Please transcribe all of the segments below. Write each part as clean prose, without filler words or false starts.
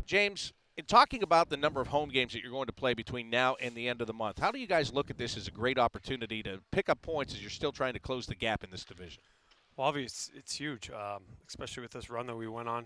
James, in talking about the number of home games that you're going to play between now and the end of the month, how do you guys look at this as a great opportunity to pick up points as you're still trying to close the gap in this division? Well, obviously, it's huge, especially with this run that we went on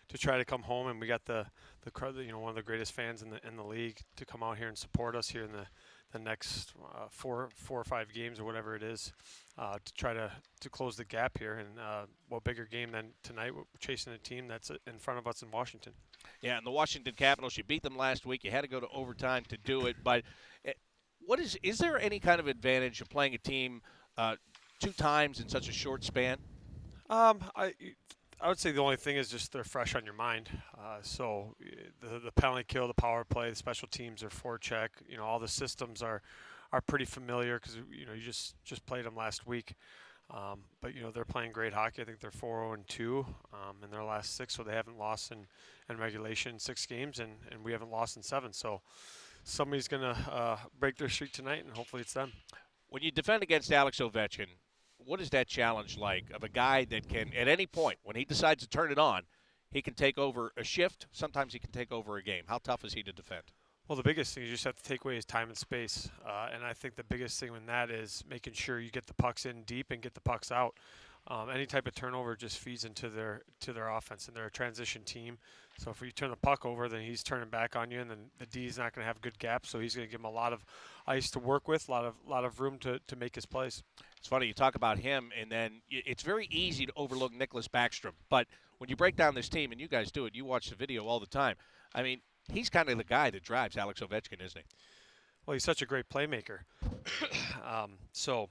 to try to come home, and we got the crowd, one of the greatest fans in the league to come out here and support us here in the next four or five games or whatever it is, to try to close the gap here. And what bigger game than tonight? We're chasing a team that's in front of us in Washington. Yeah, and the Washington Capitals, you beat them last week. You had to go to overtime to do it. But is there any kind of advantage of playing a team 2 times in such a short span? I would say the only thing is just they're fresh on your mind. So the penalty kill, the power play, the special teams, their forecheck, all the systems are pretty familiar because you just played them last week. But they're playing great hockey. I think they're 4-0-2 in their last 6, so they haven't lost in regulation 6 games, and we haven't lost in 7. So somebody's gonna break their streak tonight, and hopefully it's them. When you defend against Alex Ovechkin, what is that challenge like of a guy that can, at any point, when he decides to turn it on, he can take over a shift? Sometimes he can take over a game. How tough is he to defend? Well, the biggest thing you just have to take away is time and space. And I think the biggest thing in that is making sure you get the pucks in deep and get the pucks out. Any type of turnover just feeds into their offense, and they're a transition team. So if you turn the puck over, then he's turning back on you, and then the D is not going to have good gaps. So he's going to give him a lot of ice to work with, a lot of room to make his plays. It's funny you talk about him, and then it's very easy to overlook Nicklas Backstrom. But when you break down this team, and you guys do it, you watch the video all the time. I mean, he's kind of the guy that drives Alex Ovechkin, isn't he? Well, he's such a great playmaker. So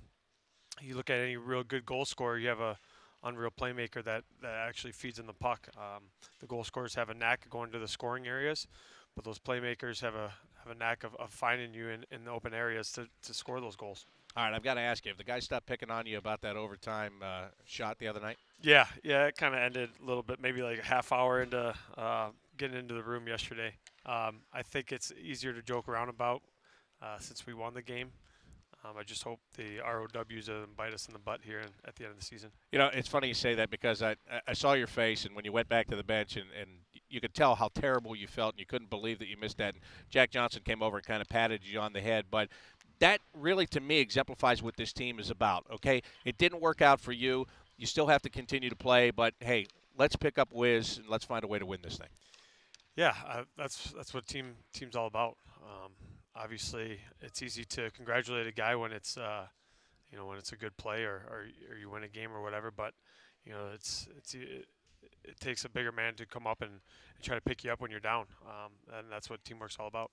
you look at any real good goal scorer, you have a unreal playmaker that actually feeds in the puck. The goal scorers have a knack of going to the scoring areas, but those playmakers have a knack of finding you in the open areas to score those goals. All right, I've got to ask you, if the guy stopped picking on you about that overtime shot the other night? Yeah, it kind of ended a little bit, maybe like a half hour into getting into the room yesterday. I think it's easier to joke around about since we won the game. I just hope the ROWs bite us in the butt here at the end of the season. It's funny you say that because I saw your face, and when you went back to the bench, and you could tell how terrible you felt, and you couldn't believe that you missed that. And Jack Johnson came over and kind of patted you on the head. But that really, to me, exemplifies what this team is about, okay? It didn't work out for you. You still have to continue to play, but, hey, let's pick up Wiz, and let's find a way to win this thing. Yeah, that's what team's all about. Obviously, it's easy to congratulate a guy when it's when it's a good play or you win a game or whatever. But it takes a bigger man to come up and try to pick you up when you're down, and that's what teamwork's all about.